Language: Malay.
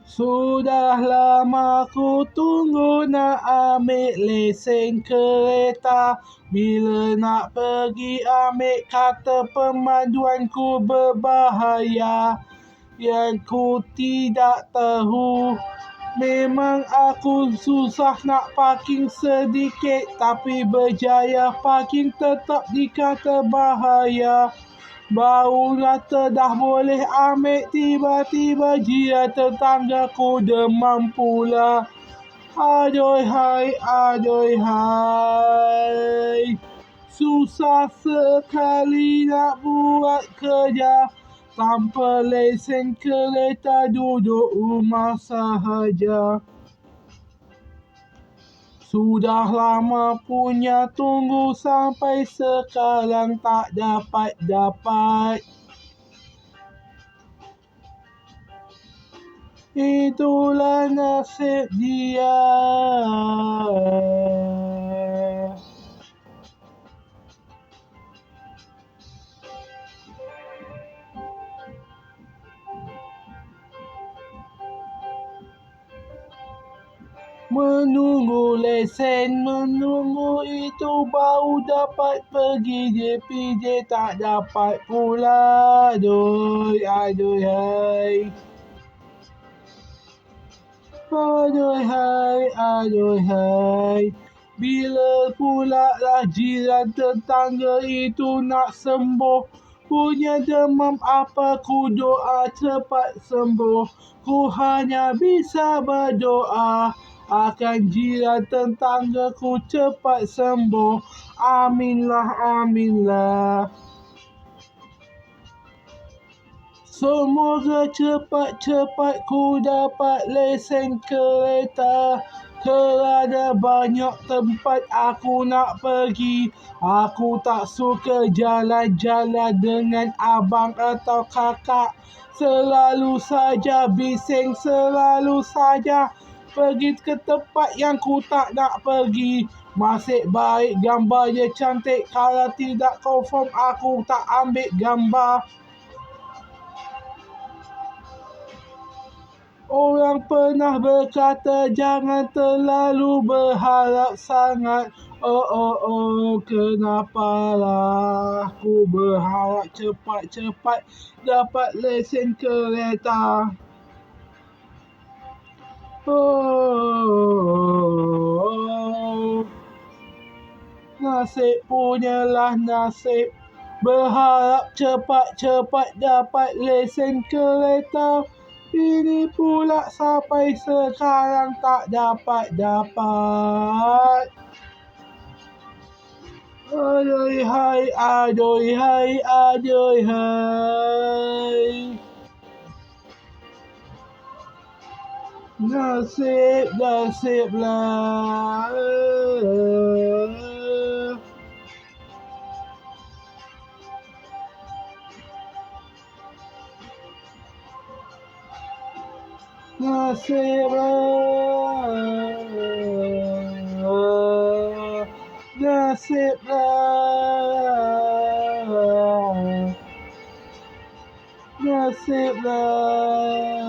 Sudah lama ku tunggu nak ambil lesen kereta. Bila nak pergi ambil kata pemanduanku berbahaya. Yang ku tidak tahu, memang aku susah nak parking sedikit, tapi berjaya parking tetap dikata bahaya. Baru kata dah boleh ambil, tiba-tiba jiran tetanggaku demam pula. Aduh hai, susah sekali nak buat kerja. Tanpa lesen kereta duduk rumah sahaja. Sudah lama punya tunggu sampai sekarang tak dapat. Itulah nasib dia. Menunggu lesen, menunggu itu baru dapat pergi JPJ, tak dapat pula. Aduh hai. Aduh hai. Bila pula lah jiran tetangga itu nak sembuh. Punya demam apa ku doa cepat sembuh. Ku hanya bisa berdoa akan jiran tetanggaku cepat sembuh. Aminlah. Semoga cepat-cepat ku dapat lesen kereta. Kerana banyak tempat aku nak pergi. Aku tak suka jalan-jalan dengan abang atau kakak. Selalu saja bising, selalu saja pergi ke tempat yang ku tak nak pergi. Masih baik gambarnya cantik, kalau tidak confirm aku tak ambil gambar. Orang pernah berkata jangan terlalu berharap sangat. Oh, kenapalah aku berharap cepat-cepat dapat lesen kereta. Nasib punyalah nasib. Berharap cepat-cepat dapat lesen kereta. Ini pula sampai sekarang tak dapat. Aduh hai. Nasiblah. Nasiblah.